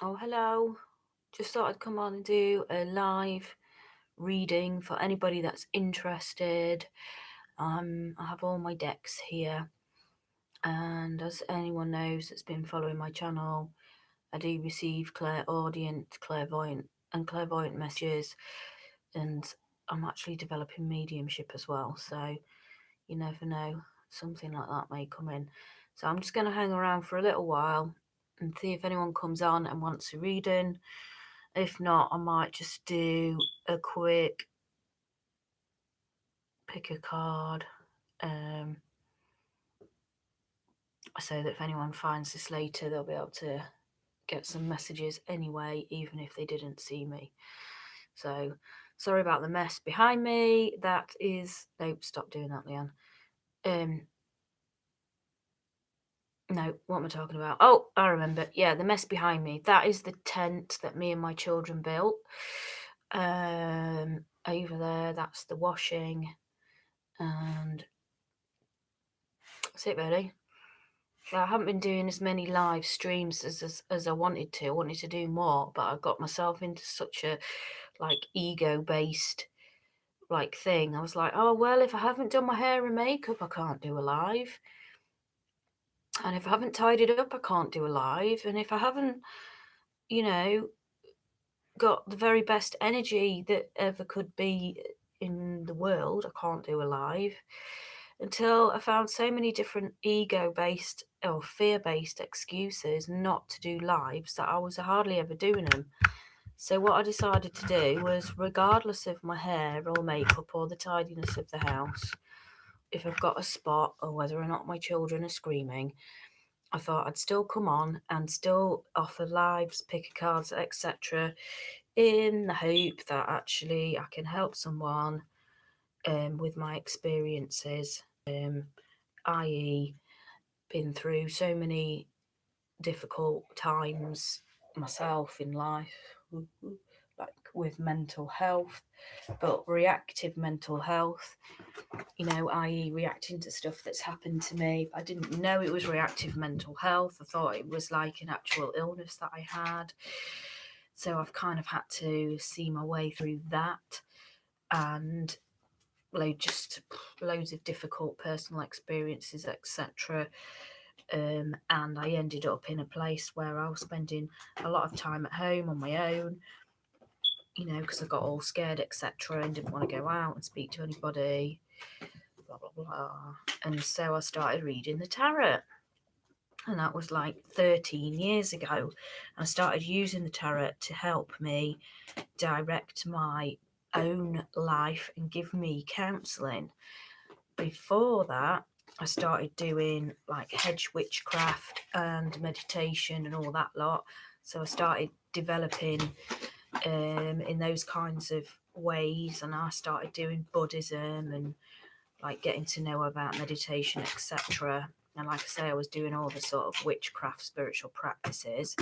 Oh, hello. Just thought I'd come on and do a live reading for anybody that's interested. I have all my decks here, and as anyone knows that's been following my channel, I do receive clairaudient, clairvoyant messages, and I'm actually developing mediumship as well. So you never know, something like that may come in. So I'm just going to hang around for a little while and see if anyone comes on and wants a reading. If not, I might just do a quick pick a card, so that if anyone finds this later, they'll be able to get some messages anyway, even if they didn't see me. So, sorry about the mess behind me. That is... Nope, stop doing that, Leanne. No, what am I talking about? Oh, I remember. Yeah, the mess behind me. That is the tent that me and my children built. Over there, that's the washing. And that's it, really. I haven't been doing as many live streams as I wanted to. I wanted to do more, but I got myself into such a ego-based thing. I was like, oh well, if I haven't done my hair and makeup, I can't do a live. And if I haven't tidied up, I can't do a live. And if I haven't, got the very best energy that ever could be in the world, I can't do a live. Until I found so many different ego-based or fear-based excuses not to do lives that I was hardly ever doing them. So what I decided to do was, regardless of my hair or makeup or the tidiness of the house, if I've got a spot or whether or not my children are screaming, I thought I'd still come on and still offer lives, pick cards, etc., in the hope that actually I can help someone with my experiences, i.e. been through so many difficult times myself in life, like with mental health, but reactive mental health, i.e. reacting to stuff that's happened to me. I didn't know it was reactive mental health. I thought it was like an actual illness that I had. So I've kind of had to see my way through that, and just loads of difficult personal experiences, etc. And I ended up in a place where I was spending a lot of time at home on my own, because I got all scared, etc., and didn't want to go out and speak to anybody, blah, blah, blah. And so I started reading the tarot. And that was like 13 years ago. I started using the tarot to help me direct my own life and give me counselling. Before that, I started doing like hedge witchcraft and meditation and all that lot. So I started developing in those kinds of ways, and I started doing Buddhism and getting to know about meditation, etc. And like I say, I was doing all the sort of witchcraft spiritual practices.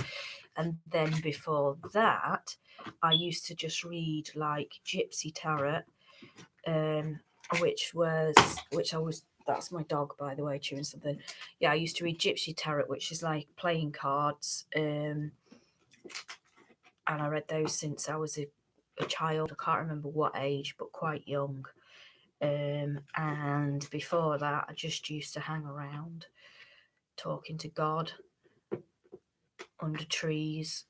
And then before that, I used to just read like Gypsy Tarot, which I was... That's my dog, by the way, chewing something. Yeah, I used to read Gypsy Tarot, which is like playing cards. And I read those since I was a child. I can't remember what age, but quite young. And before that, I just used to hang around talking to God under trees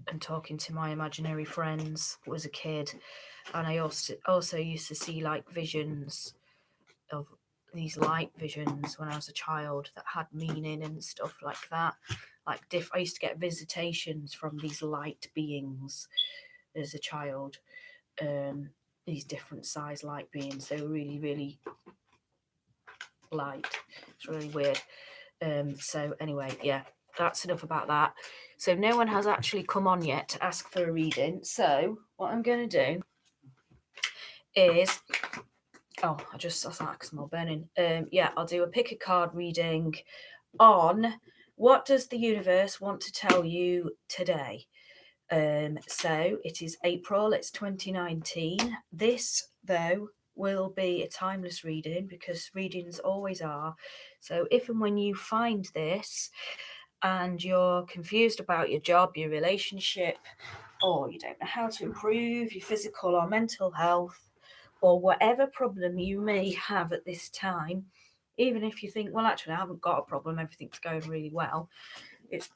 and talking to my imaginary friends as a kid. And I also used to see like visions of these light visions when I was a child that had meaning and stuff like that. I used to get visitations from these light beings as a child. These different size light beings. They were really, really light. It's really weird. So anyway, yeah, that's enough about that. So no one has actually come on yet to ask for a reading. So what I'm going to do is... Oh, I thought I could smell burning. Yeah, I'll do a pick a card reading on what does the universe want to tell you today. So it is April, it's 2019. This, though, will be a timeless reading because readings always are. So if and when you find this and you're confused about your job, your relationship, or you don't know how to improve your physical or mental health, or whatever problem you may have at this time, even if you think, well, actually, I haven't got a problem, everything's going really well,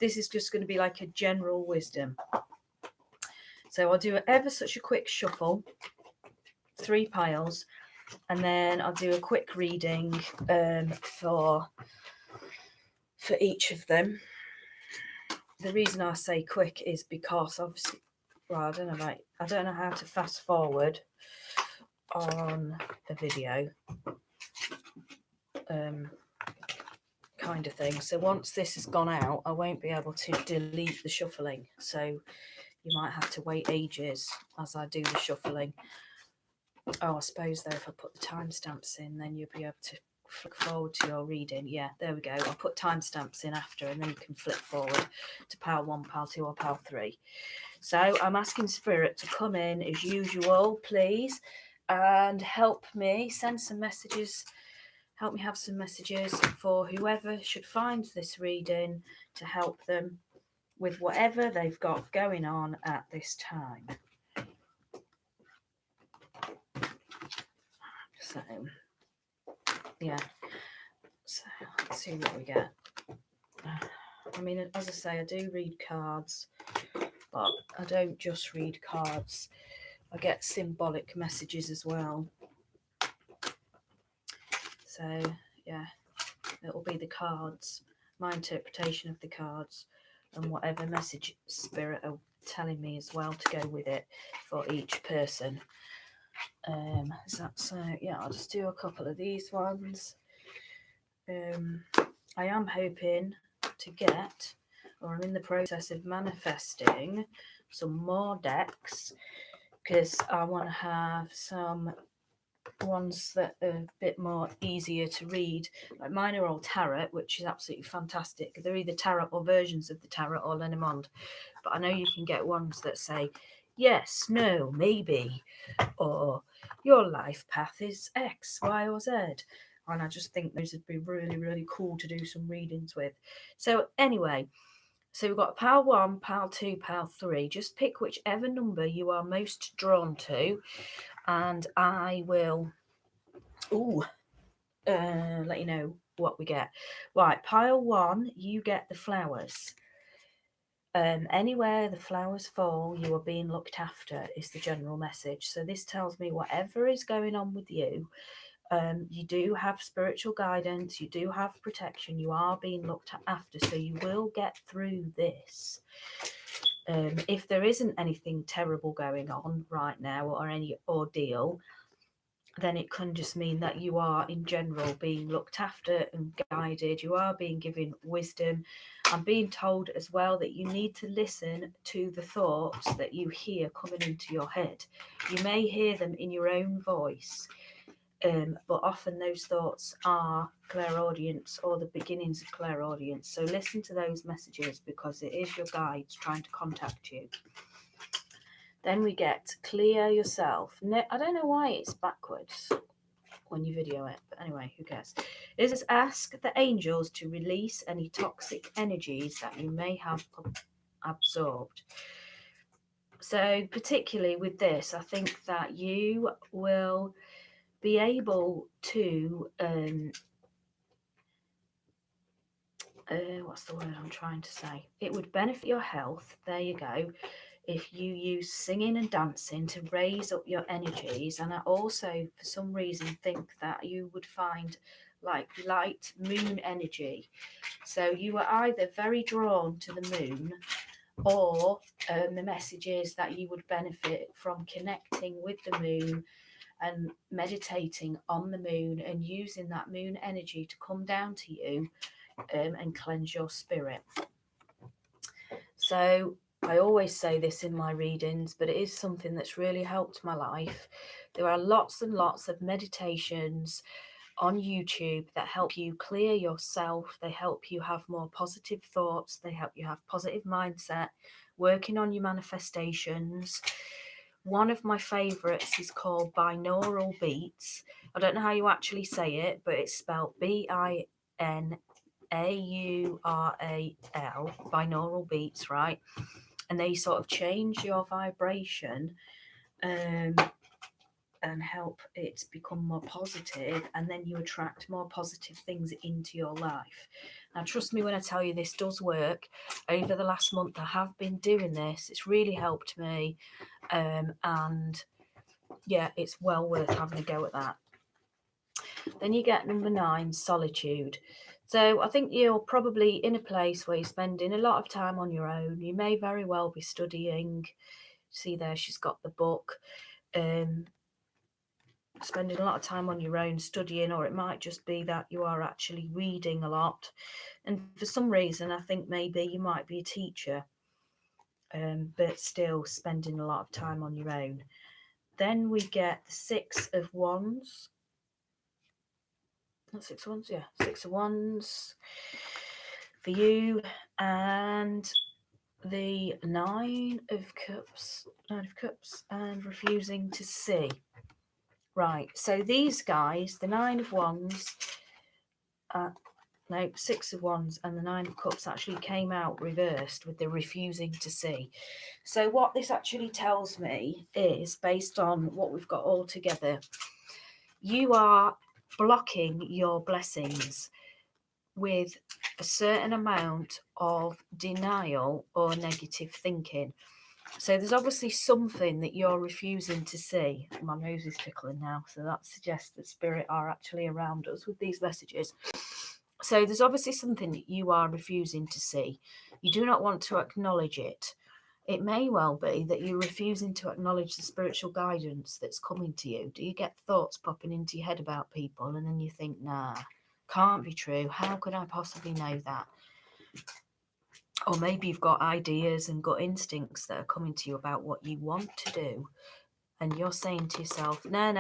this is just going to be like a general wisdom. So I'll do ever such a quick shuffle, 3 piles, and then I'll do a quick reading for each of them. The reason I say quick is because obviously, well, I don't know how to fast forward on a video, kind of thing. So once this has gone out, I won't be able to delete the shuffling. So you might have to wait ages as I do the shuffling. Oh, I suppose though, if I put the timestamps in, then you'll be able to flick forward to your reading. Yeah, there we go. I'll put timestamps in after, and then you can flip forward to pile 1, pile 2, or pile 3. So I'm asking Spirit to come in as usual, please, and help me send some messages. Help me have some messages for whoever should find this reading to help them with whatever they've got going on at this time. So, yeah. So, let's see what we get. I mean, as I say, I do read cards, but I don't just read cards. I get symbolic messages as well. So, yeah, it'll be the cards, my interpretation of the cards, and whatever message Spirit are telling me as well to go with it for each person. So yeah, I'll just do a couple of these ones. I am hoping to get, or I'm in the process of manifesting, some more decks, because I want to have some ones that are a bit more easier to read. Like mine are all tarot, which is absolutely fantastic. They're either tarot or versions of the tarot or Lenormand, but I know you can get ones that say yes, no, maybe, or your life path is X, Y, or Z. And I just think those would be really, really cool to do some readings with. So anyway, so we've got pile 1, pile 2, pile 3. Just pick whichever number you are most drawn to, and I will let you know what we get. Right, pile 1, you get the flowers. Anywhere the flowers fall, you are being looked after is the general message. So this tells me whatever is going on with you, you do have spiritual guidance, you do have protection, you are being looked after, so you will get through this. If there isn't anything terrible going on right now or any ordeal, then it can just mean that you are in general being looked after and guided. You are being given wisdom. I'm being told as well that you need to listen to the thoughts that you hear coming into your head. You may hear them in your own voice, but often those thoughts are clairaudience or the beginnings of clairaudience. So listen to those messages because it is your guides trying to contact you. Then we get clear yourself. No, I don't know why it's backwards when you video it, but anyway, who cares? It says ask the angels to release any toxic energies that you may have absorbed. So particularly with this, I think that you will be able to what's the word I'm trying to say? It would benefit your health. There you go. If you use singing and dancing to raise up your energies. And I also, for some reason, think that you would find like light moon energy. So you are either very drawn to the moon, or the message is that you would benefit from connecting with the moon and meditating on the moon and using that moon energy to come down to you and cleanse your spirit. So I always say this in my readings, but it is something that's really helped my life. There are lots and lots of meditations on YouTube that help you clear yourself. They help you have more positive thoughts. They help you have positive mindset, working on your manifestations. One of my favorites is called Binaural Beats. I don't know how you actually say it, but it's spelled BINAURAL AURAL, binaural beats, right? And they sort of change your vibration and help it become more positive, and then you attract more positive things into your life. Now, trust me when I tell you this does work. Over the last month, I have been doing this. It's really helped me, and yeah, it's well worth having a go at that. Then you get number 9, solitude. So I think you're probably in a place where you're spending a lot of time on your own. You may very well be studying. See there, she's got the book. Spending a lot of time on your own studying, or it might just be that you are actually reading a lot. And for some reason, I think maybe you might be a teacher, but still spending a lot of time on your own. Then we get the 6 of Wands. Not 6 of Wands, yeah, 6 of Wands for you, and the 9 of Cups, and refusing to see. Right, so these guys, the 9 of Wands, no, 6 of Wands and the 9 of Cups actually came out reversed with the refusing to see. So what this actually tells me is, based on what we've got all together, you are blocking your blessings with a certain amount of denial or negative thinking. So there's obviously something that you're refusing to see. My nose is tickling now, so that suggests that spirit are actually around us with these messages. So there's obviously something that you are refusing to see. You do not want to acknowledge it. It may well be that you're refusing to acknowledge the spiritual guidance that's coming to you. Do you get thoughts popping into your head about people and then you think, nah, can't be true. How could I possibly know that? Or maybe you've got ideas and gut instincts that are coming to you about what you want to do. And you're saying to yourself, no,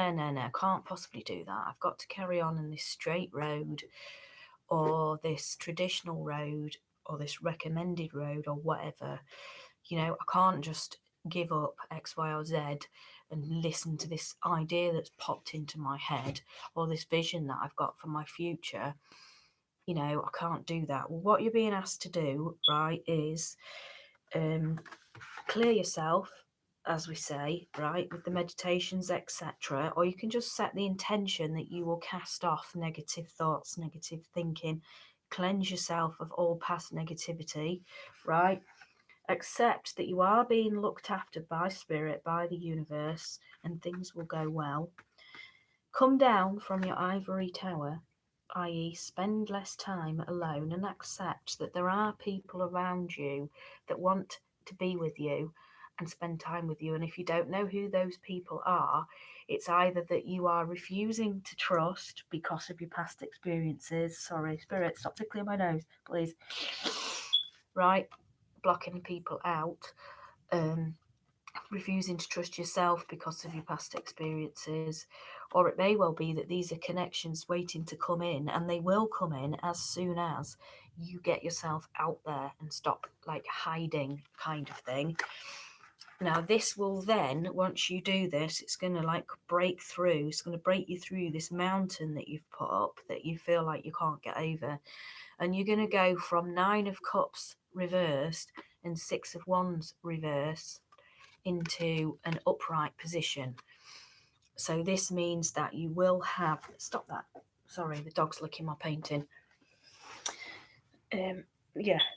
can't possibly do that. I've got to carry on in this straight road, or this traditional road, or this recommended road, or whatever. You know, I can't just give up X, Y, or Z and listen to this idea that's popped into my head, or this vision that I've got for my future. You know, I can't do that. Well, what you're being asked to do, right, is clear yourself, as we say, right, with the meditations, etc. Or you can just set the intention that you will cast off negative thoughts, negative thinking, cleanse yourself of all past negativity, right? Accept that you are being looked after by spirit, by the universe, and things will go well. Come down from your ivory tower, i.e., spend less time alone, and accept that there are people around you that want to be with you and spend time with you. And if you don't know who those people are, it's either that you are refusing to trust because of your past experiences. Sorry, spirit, stop tickling my nose, please. Right, blocking people out. Refusing to trust yourself because of your past experiences, or it may well be that these are connections waiting to come in, and they will come in as soon as you get yourself out there and stop like hiding, kind of thing. Now this will then, once you do this, it's going to like break through, it's going to break you through this mountain that you've put up that you feel like you can't get over, and you're going to go from 9 of Cups reversed and 6 of Wands reversed into an upright position. So this means that you will have, stop that, sorry, the dog's licking my painting.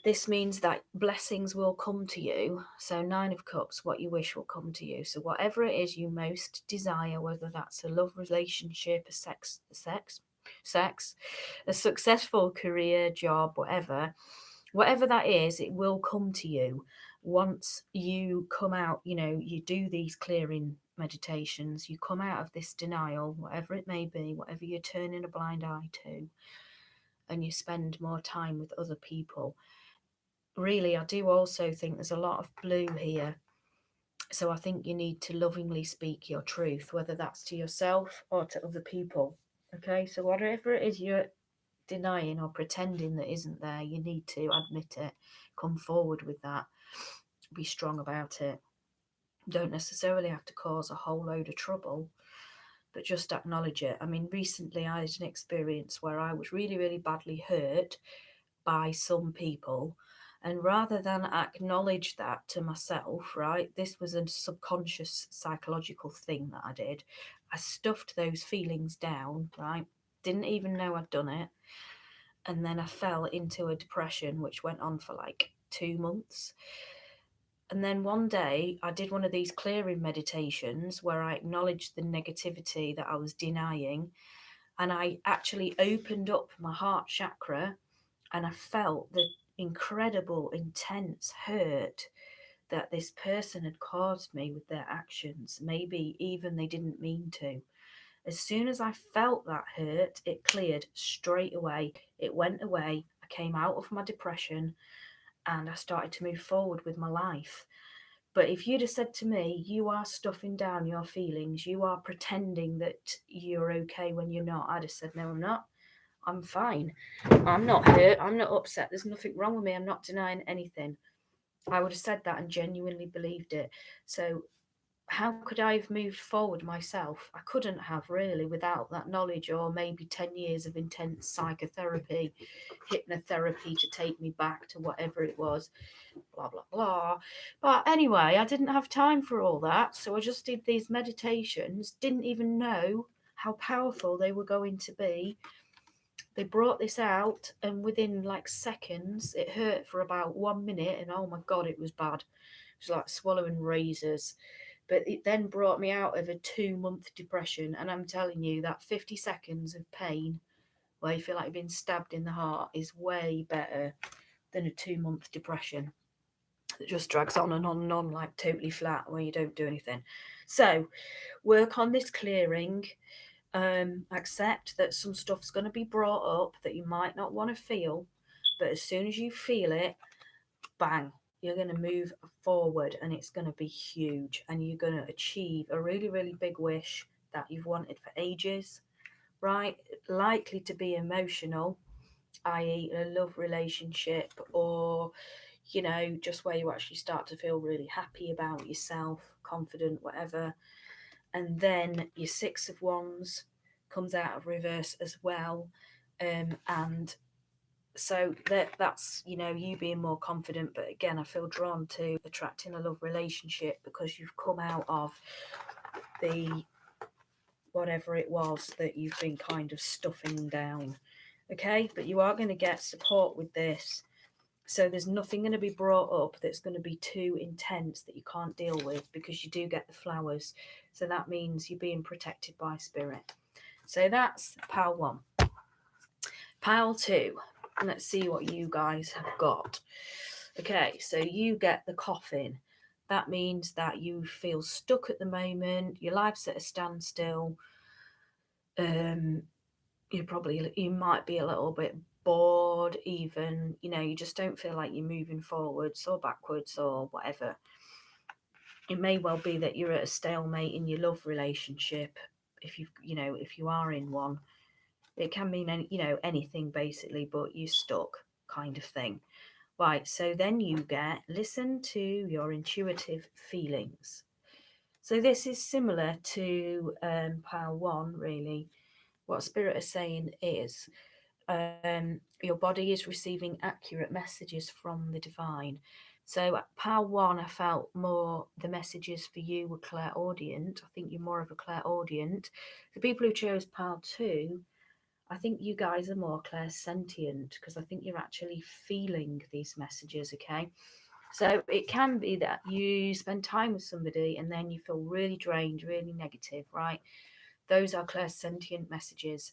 This means that blessings will come to you. So 9 of Cups, what you wish will come to you. So whatever it is you most desire, whether that's a love relationship, a sex, a successful career, job, whatever that is, it will come to you. Once you come out, you know, you do these clearing meditations, you come out of this denial, whatever it may be, whatever you're turning a blind eye to, and you spend more time with other people. Really, I do also think there's a lot of blue here. So I think you need to lovingly speak your truth, whether that's to yourself or to other people. Okay, so whatever it is you're denying or pretending that isn't there, you need to admit it, come forward with that, be strong about it. Don't necessarily have to cause a whole load of trouble, but just acknowledge it. I mean, recently I had an experience where I was really, really badly hurt, by some people. And rather than acknowledge that to myself, right, this was a subconscious psychological thing that I did. I stuffed those feelings down, right? Didn't even know I'd done it. And then I fell into a depression, which went on for like 2 months. And then one day I did one of these clearing meditations where I acknowledged the negativity that I was denying. And I actually opened up my heart chakra, and I felt the incredible, intense hurt that this person had caused me with their actions. Maybe even they didn't mean to. As soon as I felt that hurt, it cleared straight away. It went away. I came out of my depression and I started to move forward with my life. But if you'd have said to me, you are stuffing down your feelings, you are pretending that you're okay when you're not, I'd have said, no, I'm not. I'm fine. I'm not hurt. I'm not upset. There's nothing wrong with me. I'm not denying anything. I would have said that and genuinely believed it. So how could I have moved forward myself? I couldn't have really without that knowledge, or maybe 10 years of intense psychotherapy, hypnotherapy to take me back to whatever it was, blah, blah, blah. But anyway, I didn't have time for all that. So I just did these meditations, didn't even know how powerful they were going to be. They brought this out, and within like seconds, it hurt for about 1 minute, and oh my God, it was bad. It was like swallowing razors. But it then brought me out of a 2 month depression. And I'm telling you that 50 seconds of pain where you feel like you've been stabbed in the heart is way better than a 2 month depression that just drags on and on and on, like totally flat, where you don't do anything. So work on this clearing. Accept that some stuff's going to be brought up that you might not want to feel, but as soon as you feel it, bang, you're going to move forward, and it's going to be huge, and you're going to achieve a really, really big wish that you've wanted for ages, right? Likely to be emotional, i.e. a love relationship, or just where you actually start to feel really happy about yourself, confident, whatever. And then your Six of Wands comes out of reverse as well, and so that's you being more confident. But again, I feel drawn to attracting a love relationship because you've come out of the whatever it was that you've been kind of stuffing down. Okay, but you are going to get support with this. So there's nothing going to be brought up that's going to be too intense that you can't deal with, because you do get the flowers. So that means you're being protected by spirit. So that's pile 1. Pile 2. Let's see what you guys have got. Okay, so you get the coffin. That means that you feel stuck at the moment. Your life's at a standstill. You might be a little bit bored, even, you just don't feel like you're moving forwards or backwards or whatever. It may well be that you're at a stalemate in your love relationship. If you are in one, it can mean anything basically, but you're stuck, kind of thing. Right, so then you get listen to your intuitive feelings. So this is similar to pile 1, really. What Spirit is saying is your body is receiving accurate messages from the divine. So at pile 1, I felt more the messages for you were clairaudient. I think you're more of a clairaudient. The people who chose pile 2, I think you guys are more clairsentient, because I think you're actually feeling these messages, okay? So it can be that you spend time with somebody and then you feel really drained, really negative, right? Those are clairsentient messages.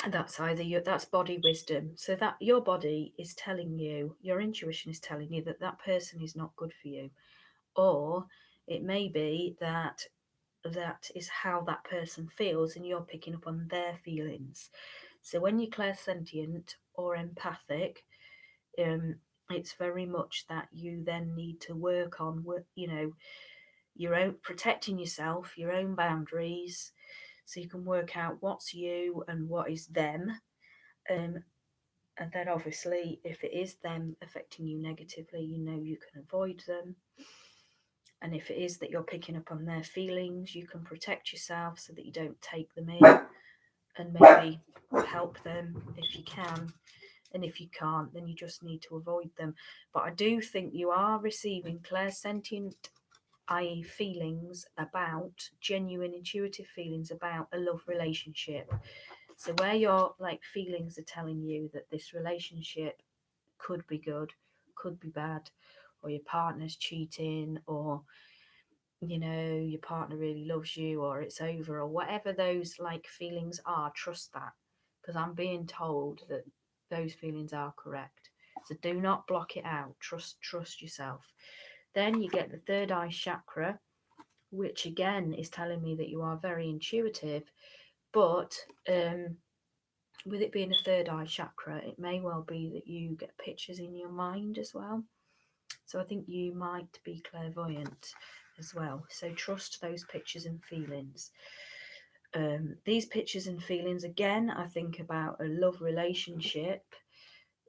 And that's that's body wisdom. So that your body is telling you, your intuition is telling you that that person is not good for you. Or it may be that is how that person feels and you're picking up on their feelings. So when you're clairsentient or empathic, it's very much that you then need to work on your own protecting yourself, your own boundaries, so you can work out what's you and what is them. And then obviously if it is them affecting you negatively, you can avoid them. And if it is that you're picking up on their feelings, you can protect yourself so that you don't take them in, and maybe help them if you can And if you can't, then you just need to avoid them. But I do think you are receiving clairsentient, i.e., feelings about, genuine intuitive feelings about a love relationship. So where your like feelings are telling you that this relationship could be good, could be bad, or your partner's cheating, or your partner really loves you, or it's over, or whatever those like feelings are, trust that, because I'm being told that those feelings are correct. So do not block it out. Trust yourself. Then you get the third eye chakra, which again is telling me that you are very intuitive, but with it being a third eye chakra, it may well be that you get pictures in your mind as well. So I think you might be clairvoyant as well. So trust those pictures and feelings. These pictures and feelings, again, I think about a love relationship,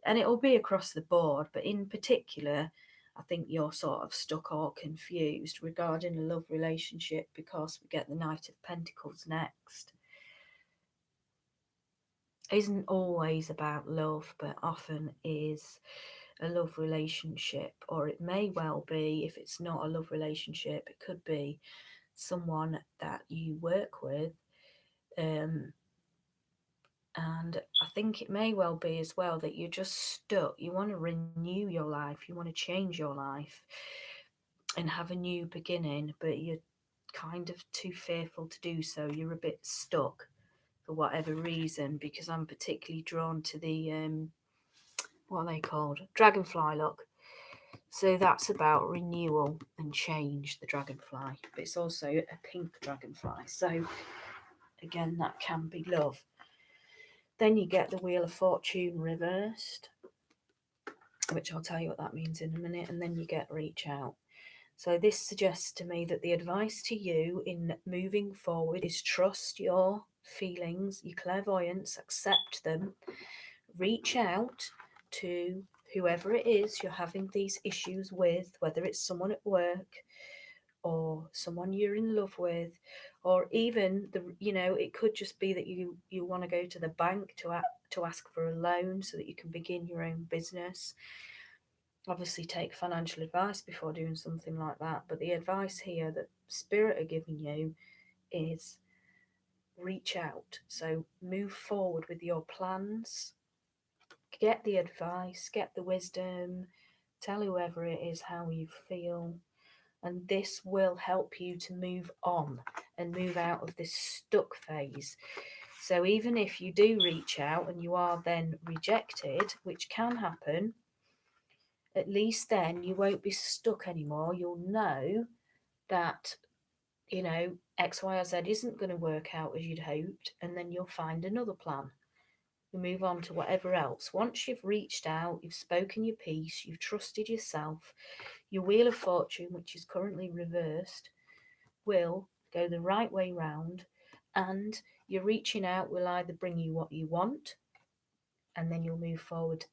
and it'll be across the board, but in particular, I think you're sort of stuck or confused regarding a love relationship because we get the Knight of Pentacles next. Isn't always about love, but often is a love relationship, or it may well be, if it's not a love relationship, it could be someone that you work with. And I think it may well be as well that you're just stuck. You want to renew your life, you want to change your life and have a new beginning, but you're kind of too fearful to do so. You're a bit stuck for whatever reason, because I'm particularly drawn to the what are they called? Dragonfly look. So that's about renewal and change, the dragonfly. But it's also a pink dragonfly. So again, that can be love. Then you get the Wheel of Fortune reversed, which I'll tell you what that means in a minute. And then you get reach out. So this suggests to me that the advice to you in moving forward is trust your feelings, your clairvoyance, accept them, reach out to whoever it is you're having these issues with, whether it's someone at work or someone you're in love with, or even it could just be that you want to go to the bank to ask for a loan so that you can begin your own business. Obviously take financial advice before doing something like that, but the advice here that spirit are giving you is reach out. So move forward with your plans, get the advice, get the wisdom, tell whoever it is how you feel, and this will help you to move on and move out of this stuck phase. So even if you do reach out and you are then rejected, which can happen, at least then you won't be stuck anymore. You'll know that, X, Y, or Z isn't going to work out as you'd hoped, and then you'll find another plan. You move on to whatever else. Once you've reached out, you've spoken your piece, you've trusted yourself, your Wheel of Fortune, which is currently reversed, will go the right way round, and your reaching out will either bring you what you want, and then you'll move forward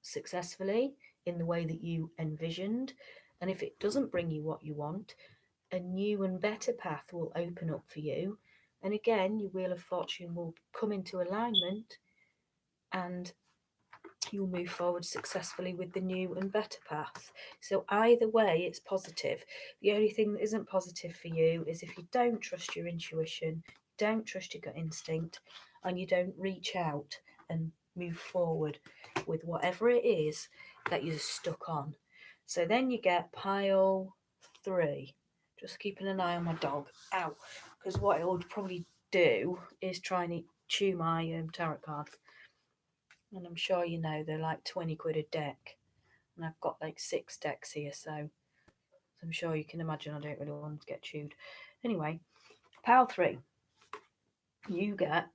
successfully in the way that you envisioned. And if it doesn't bring you what you want, a new and better path will open up for you. And again, your Wheel of Fortune will come into alignment, and you'll move forward successfully with the new and better path. So either way, it's positive. The only thing that isn't positive for you is if you don't trust your intuition, don't trust your gut instinct, and you don't reach out and move forward with whatever it is that you're stuck on. So then you get pile 3. Just keeping an eye on my dog. Ow. Because what it would probably do is try and chew my tarot cards. And I'm sure you know they're like 20 quid a deck. And I've got like 6 decks here, so I'm sure you can imagine I don't really want to get chewed. Anyway, pile 3. You get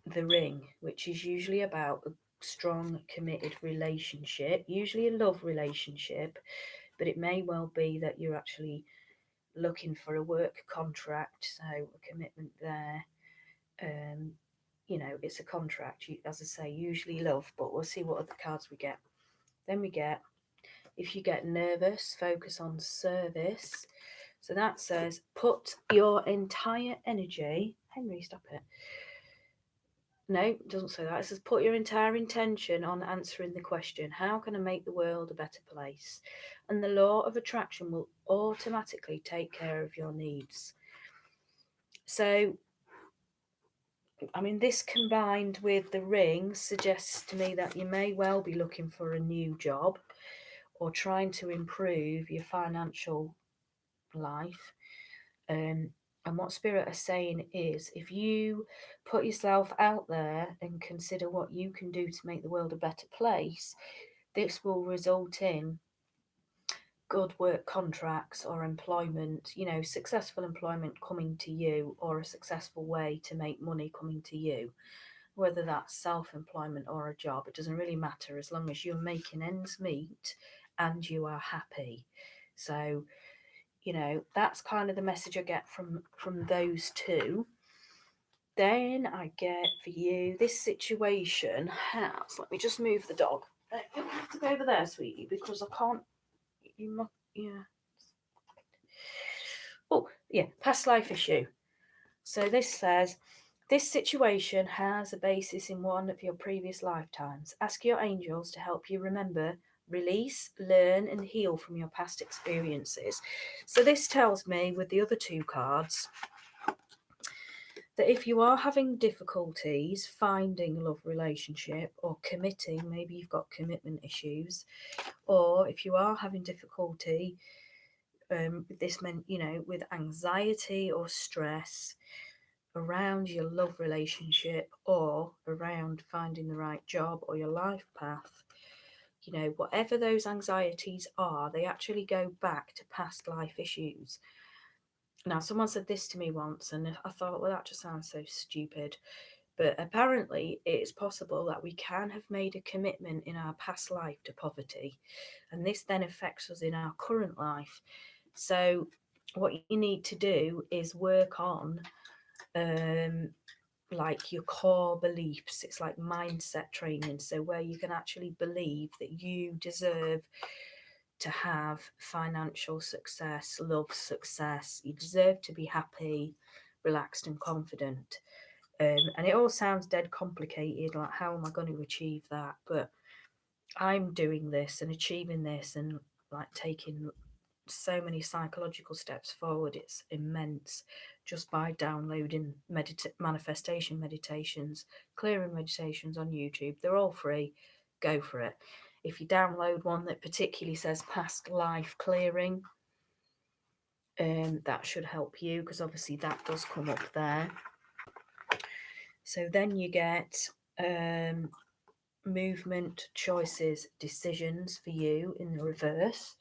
the ring, which is usually about a strong, committed relationship, usually a love relationship, but it may well be that you're actually looking for a work contract, so a commitment there. It's a contract, as I say, usually love, but we'll see what other cards we get. Then we get, if you get nervous, focus on service. So that says, put your entire energy, Henry, stop it. No, it doesn't say that. It says put your entire intention on answering the question, how can I make the world a better place? And the law of attraction will automatically take care of your needs. So, I mean, this combined with the ring suggests to me that you may well be looking for a new job or trying to improve your financial life. And what Spirit are saying is if you put yourself out there and consider what you can do to make the world a better place, this will result in good work contracts or employment, successful employment coming to you, or a successful way to make money coming to you. Whether that's self-employment or a job, it doesn't really matter as long as you're making ends meet and you are happy. So, that's kind of the message I get from those two. Then I get for you, this situation has, let me just move the dog. You have to go over there, sweetie, because I can't, yeah. Oh, yeah, past life issue. So this says, this situation has a basis in one of your previous lifetimes. Ask your angels to help you remember, release, learn, and heal from your past experiences. So this tells me with the other two cards that if you are having difficulties finding a love relationship or committing, maybe you've got commitment issues, or if you are having difficulty with this, with anxiety or stress around your love relationship or around finding the right job or your life path, whatever those anxieties are, they actually go back to past life issues. Now, someone said this to me once, and I thought, well, that just sounds so stupid. But apparently, it's possible that we can have made a commitment in our past life to poverty, and this then affects us in our current life. So, what you need to do is work on like your core beliefs. It's like mindset training. So, where you can actually believe that you deserve to have financial success, love success. You deserve to be happy, relaxed, and confident. And it all sounds dead complicated. Like, how am I going to achieve that? But I'm doing this and achieving this and like taking so many psychological steps forward. It's immense just by downloading manifestation meditations, clearing meditations on YouTube. They're all free. Go for it. If you download one that particularly says past life clearing, that should help you, because obviously that does come up there. So then you get movement, choices, decisions for you in the reverse.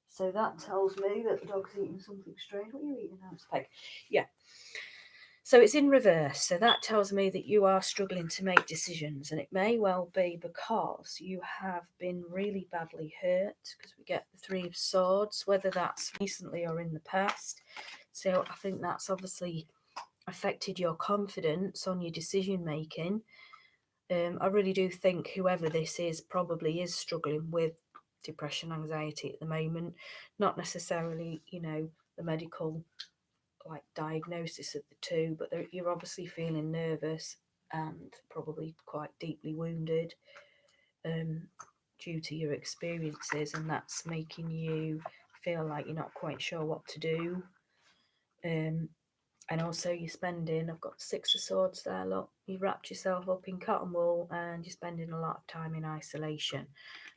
So that tells me that the dog's eating something strange. What are you eating now, Speg? Yeah. So it's in reverse. So that tells me that you are struggling to make decisions, and it may well be because you have been really badly hurt, because we get the Three of Swords, whether that's recently or in the past. So I think that's obviously affected your confidence on your decision making. I really do think whoever this is probably is struggling with depression, anxiety at the moment. Not necessarily, the medical like diagnosis of the two, but you're obviously feeling nervous and probably quite deeply wounded due to your experiences, and that's making you feel like you're not quite sure what to do. And also you're spending, I've got Six of Swords there, look, you've wrapped yourself up in cotton wool and you're spending a lot of time in isolation.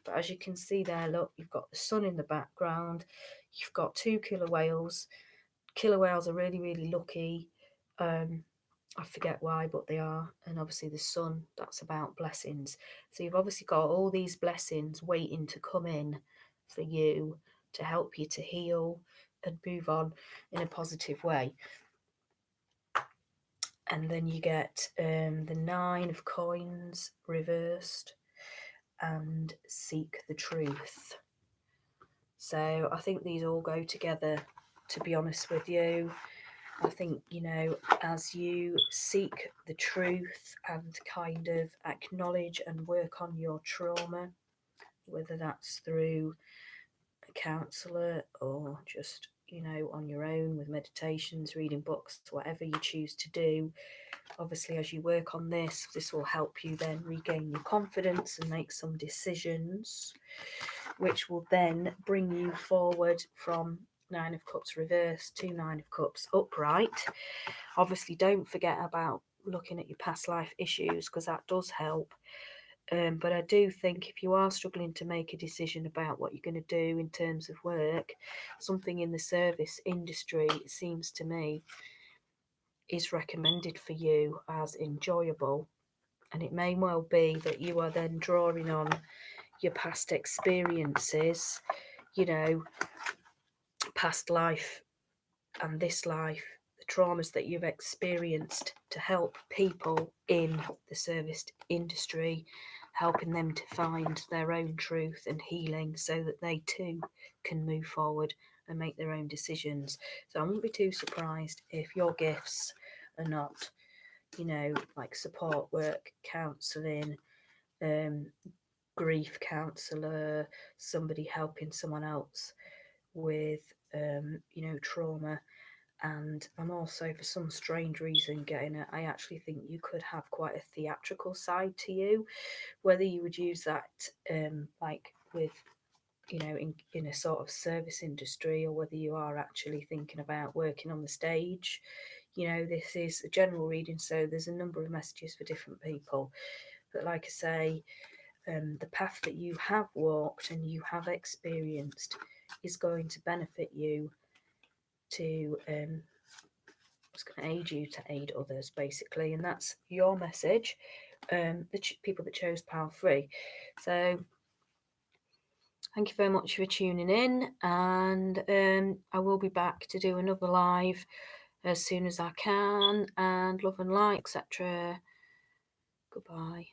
But as you can see there, look, you've got the sun in the background, you've got two killer whales. Killer whales are really, really lucky. I forget why, but they are. And obviously the sun, that's about blessings. So you've obviously got all these blessings waiting to come in for you to help you to heal and move on in a positive way. And then you get the Nine of Coins reversed and Seek the Truth. So I think these all go together, to be honest with you. I think, as you seek the truth and kind of acknowledge and work on your trauma, whether that's through a counsellor or just on your own with meditations, reading books, whatever you choose to do. Obviously, as you work on this will help you then regain your confidence and make some decisions, which will then bring you forward from Nine of Cups reversed to Nine of Cups upright. Obviously, don't forget about looking at your past life issues, because that does help. But I do think if you are struggling to make a decision about what you're going to do in terms of work, something in the service industry, it seems to me, is recommended for you as enjoyable. And it may well be that you are then drawing on your past experiences, past life and this life, the traumas that you've experienced, to help people in the service industry, helping them to find their own truth and healing so that they too can move forward and make their own decisions. So I wouldn't be too surprised if your gifts are not, like support work, counselling, grief counsellor, somebody helping someone else with, trauma. And I'm also, for some strange reason, getting it. I actually think you could have quite a theatrical side to you, whether you would use that like with, in a sort of service industry, or whether you are actually thinking about working on the stage. This is a general reading, so there's a number of messages for different people. But like I say, the path that you have walked and you have experienced is going to benefit you to it's going to aid you to aid others, basically, and that's your message. The people that chose Pile 3. So thank you very much for tuning in, and I will be back to do another live as soon as I can, and love and light, etc. Goodbye.